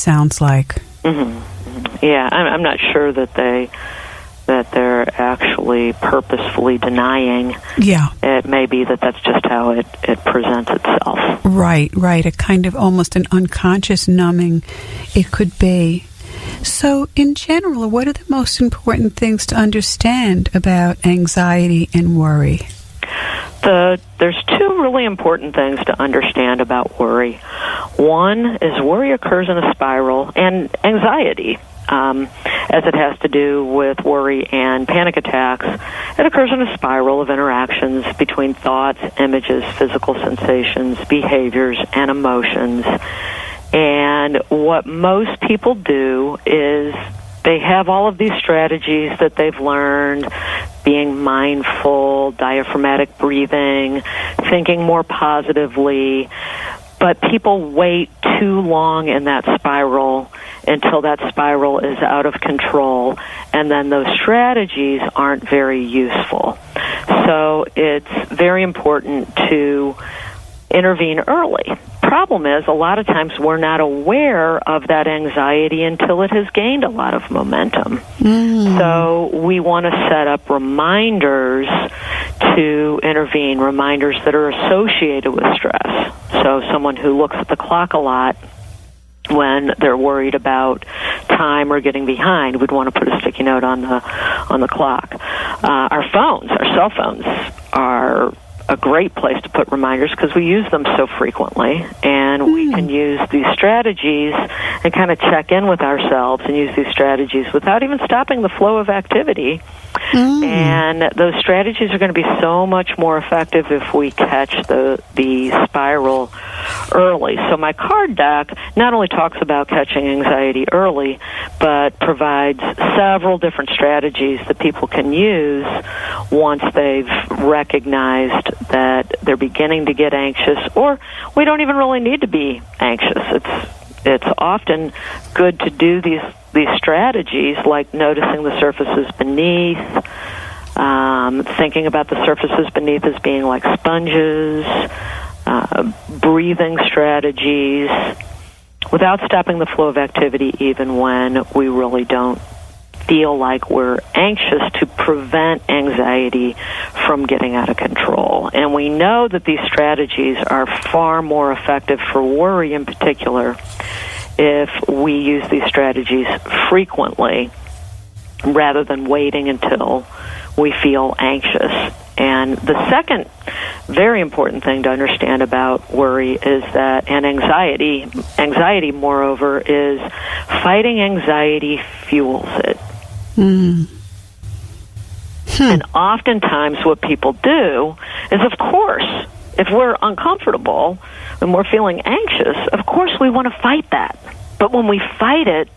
sounds like. Mm-hmm. Yeah, I'm not sure that they're actually purposefully denying. Yeah. It may be that that's just how it presents itself. Right. A kind of almost an unconscious numbing it could be. So, in general, what are the most important things to understand about anxiety and worry? There's two really important things to understand about worry. One is worry occurs in a spiral, and anxiety, as it has to do with worry and panic attacks, it occurs in a spiral of interactions between thoughts, images, physical sensations, behaviors, and emotions. And what most people do is they have all of these strategies that they've learned, being mindful, diaphragmatic breathing, thinking more positively, but people wait too long in that spiral until that spiral is out of control, and then those strategies aren't very useful. So it's very important to intervene early. Problem is, a lot of times we're not aware of that anxiety until it has gained a lot of momentum. So we want to set up reminders to intervene, reminders that are associated with stress. So someone who looks at the clock a lot when they're worried about time or getting behind, we'd want to put a sticky note on the clock. Our cell phones are a great place to put reminders because we use them so frequently, and we can use these strategies and kind of check in with ourselves and use these strategies without even stopping the flow of activity. And those strategies are going to be so much more effective if we catch the spiral early. So my card deck not only talks about catching anxiety early, but provides several different strategies that people can use once they've recognized that they're beginning to get anxious, or we don't even really need to be anxious. It's often good to do these strategies, like noticing the surfaces beneath, thinking about the surfaces beneath as being like sponges, breathing strategies, without stopping the flow of activity even when we really don't feel like we're anxious, to prevent anxiety from getting out of control. And we know that these strategies are far more effective for worry in particular if we use these strategies frequently rather than waiting until we feel anxious. And the second very important thing to understand about worry is that, and anxiety, moreover, is fighting anxiety fuels it. And oftentimes what people do is, of course, if we're uncomfortable and we're feeling anxious, of course we want to fight that. But when we fight it,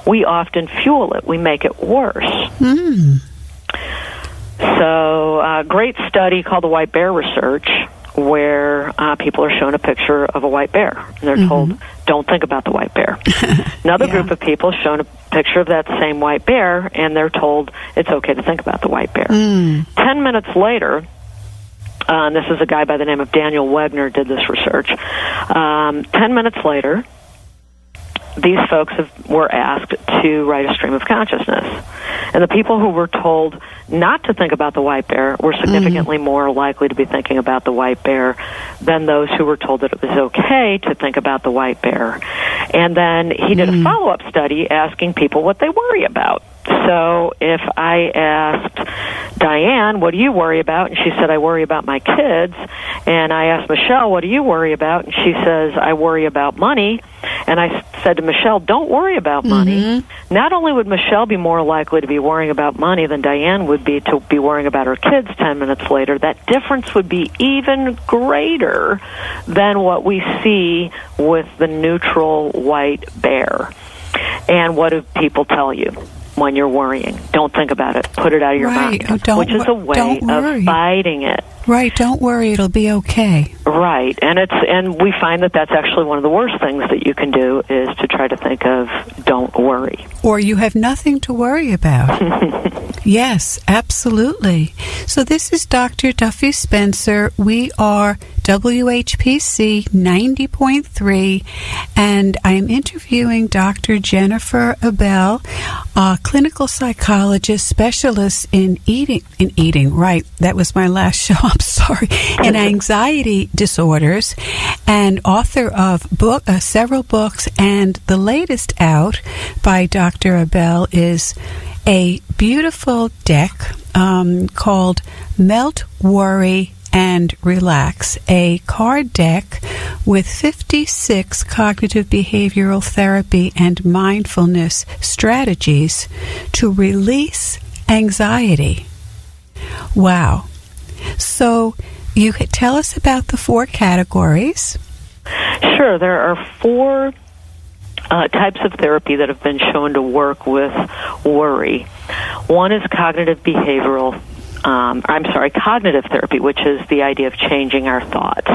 we often fuel it. We make it worse. So a great study called the White Bear Research, where people are shown a picture of a white bear, and they're told, don't think about the white bear. Another group of people shown a picture of that same white bear, and they're told it's okay to think about the white bear. 10 minutes later, and this is a guy by the name of Daniel Wegner did this research, 10 minutes later, these folks were asked to write a stream of consciousness. And the people who were told not to think about the white bear were significantly more likely to be thinking about the white bear than those who were told that it was okay to think about the white bear. And then he did a follow-up study asking people what they worry about. So if I asked Diane, what do you worry about? And she said, I worry about my kids. And I asked Michelle, what do you worry about? And she says, I worry about money. And I said to Michelle, don't worry about money. Not only would Michelle be more likely to be worrying about money than Diane would be to be worrying about her kids 10 minutes later, that difference would be even greater than what we see with the neutral white bear. And what do people tell you when you're worrying? Don't think about it. Put it out of your mind, which is a way of fighting it. Right, don't worry, it'll be okay. Right, and we find that that's actually one of the worst things that you can do, is to try to think of don't worry. Or you have nothing to worry about. Yes, absolutely. So this is Dr. Duffy Spencer. We are WHPC 90.3, and I am interviewing Dr. Jennifer Abel, a clinical psychologist, specialist in eating, right, that was my last show, I'm sorry, in anxiety disorders, and author of several books, and the latest out by Dr. Abel is a beautiful deck called Melt, Worry, and Relax, a card deck with 56 cognitive behavioral therapy and mindfulness strategies to release anxiety. Wow. So you could tell us about the 4 categories. Sure. There are 4 types of therapy that have been shown to work with worry. One is cognitive therapy, which is the idea of changing our thoughts.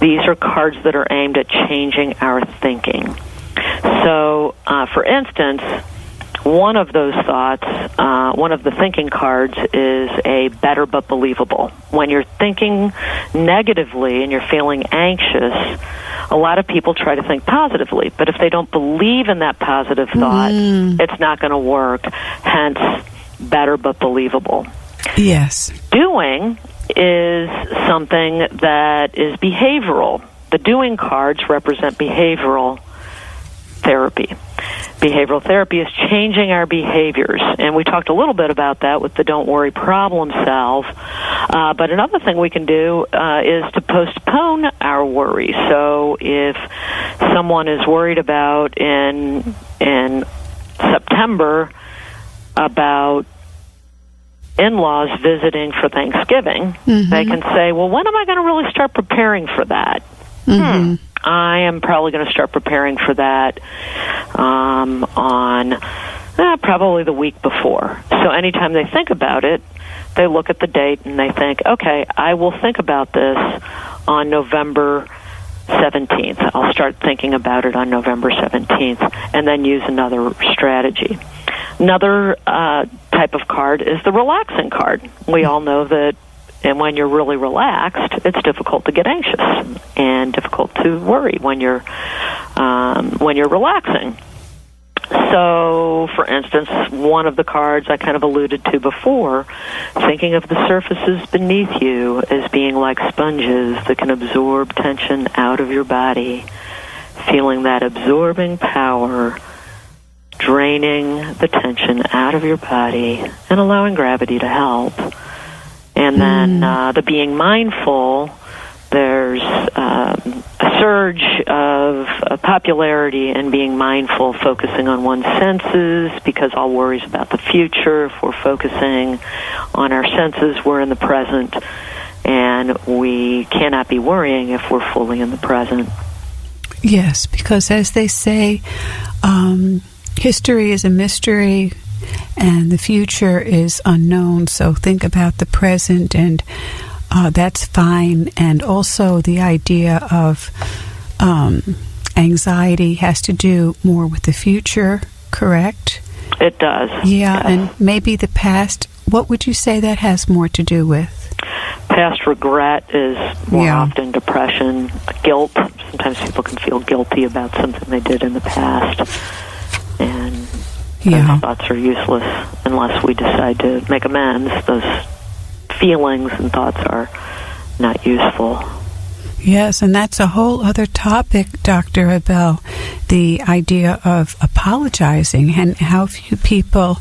These are cards that are aimed at changing our thinking. So, for instance, one of those thoughts, one of the thinking cards is a better but believable. When you're thinking negatively and you're feeling anxious, a lot of people try to think positively, but if they don't believe in that positive thought, it's not going to work, hence better but believable. Yes. Doing is something that is behavioral. The doing cards represent behavioral therapy. Behavioral therapy is changing our behaviors, and we talked a little bit about that with the Don't Worry problem solve. But another thing we can do is to postpone our worry. So if someone is worried about in September about in-laws visiting for Thanksgiving, they can say, well, when am I going to really start preparing for that? I am probably going to start preparing for that on probably the week before. So anytime they think about it, they look at the date and they think, okay, I will think about this on November 17th. I'll start thinking about it on November 17th and then use another strategy. Another type of card is the relaxing card. We all know that, and when you're really relaxed, it's difficult to get anxious and difficult to worry when you're relaxing. So, for instance, one of the cards I kind of alluded to before, thinking of the surfaces beneath you as being like sponges that can absorb tension out of your body, feeling that absorbing power, draining the tension out of your body and allowing gravity to help. And then the being mindful, there's a surge of popularity in being mindful, focusing on one's senses, because all worries about the future. If we're focusing on our senses, we're in the present, and we cannot be worrying if we're fully in the present. Yes, because as they say, history is a mystery, and the future is unknown, so think about the present, and that's fine. And also the idea of anxiety has to do more with the future, correct? It does. Yeah, yes. And maybe the past, what would you say that has more to do with? Past regret is more often depression, guilt. Sometimes people can feel guilty about something they did in the past, and those thoughts are useless unless we decide to make amends. Those feelings and thoughts are not useful. Yes, and that's a whole other topic, Dr. Abel, the idea of apologizing and how few people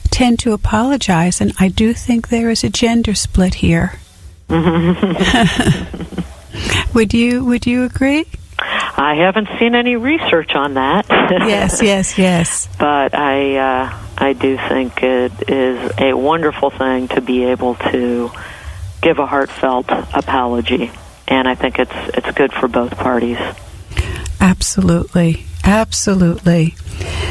tend to apologize, and I do think there is a gender split here. Would you agree? I haven't seen any research on that. Yes. But I do think it is a wonderful thing to be able to give a heartfelt apology, and I think it's good for both parties. Absolutely.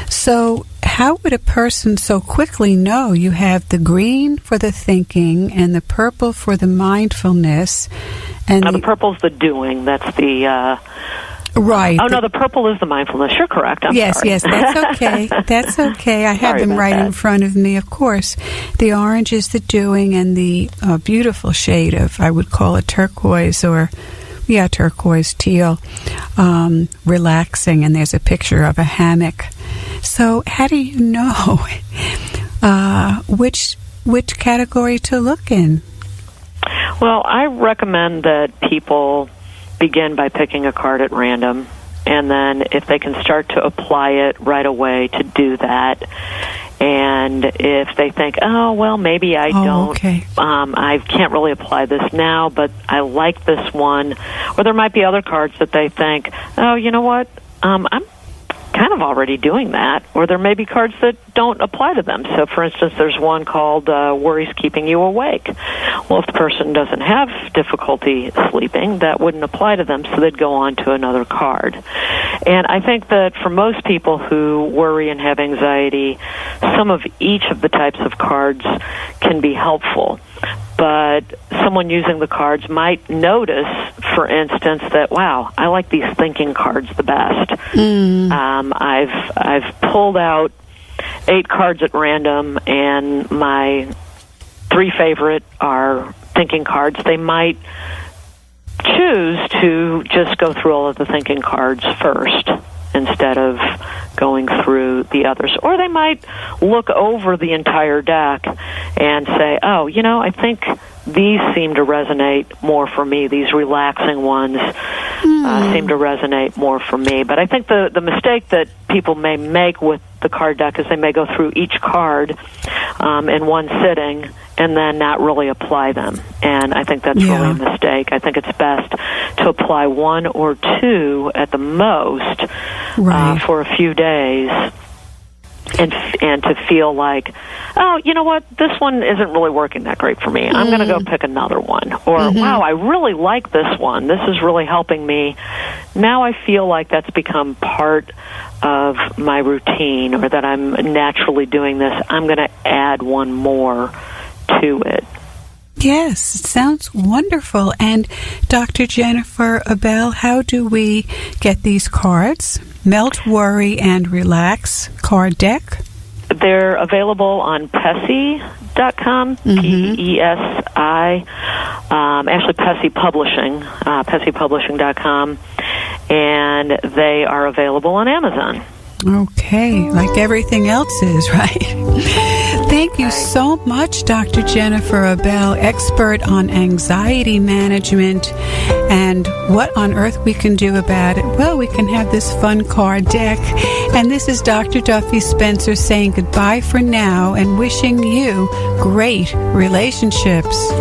So how would a person so quickly know? You have the green for the thinking and the purple for the mindfulness. And now the purple's the doing. That's the Right. Oh, no, the purple is the mindfulness. You're correct. I'm sorry. Yes, that's okay. That's okay. I have them right in front of me, of course. The orange is the doing, and the beautiful shade of, I would call it turquoise turquoise teal, relaxing, and there's a picture of a hammock. So how do you know which category to look in? Well, I recommend that people begin by picking a card at random, and then if they can start to apply it right away, to do that. And if they think, oh, well, maybe I don't, okay. I can't really apply this now, but I like this one. Or there might be other cards that they think, oh, you know what, I'm kind of already doing that. Or there may be cards that don't apply to them. So, for instance, there's one called Worries Keeping You Awake. Well, if the person doesn't have difficulty sleeping, that wouldn't apply to them, so they'd go on to another card. And I think that for most people who worry and have anxiety, some of each of the types of cards can be helpful. But someone using the cards might notice, for instance, that, wow, I like these thinking cards the best. I've pulled out 8 cards at random, and my 3 favorite are thinking cards. They might choose to just go through all of the thinking cards first instead of going through the others. Or they might look over the entire deck and say, oh, you know, I think these seem to resonate more for me. These relaxing ones seem to resonate more for me. But I think the mistake that people may make with the card deck is they may go through each card in one sitting and then not really apply them. And I think that's really a mistake. I think it's best to apply 1 or 2 at the most for a few days, and to feel like, oh, you know what, this one isn't really working that great for me. I'm going to go pick another one. Or, wow, I really like this one. This is really helping me. Now I feel like that's become part of my routine, or that I'm naturally doing this. I'm going to add one more to it. Yes, it sounds wonderful. And Dr. Jennifer Abel, how do we get these cards? Melt, Worry, and Relax card deck? They're available on Pessy.com, P-E-S-I, actually Pessy Publishing, PessyPublishing.com, and they are available on Amazon. Okay, like everything else is, right? Thank you so much, Dr. Jennifer Abel, expert on anxiety management and what on earth we can do about it. Well, we can have this fun card deck. And this is Dr. Duffy Spencer saying goodbye for now and wishing you great relationships.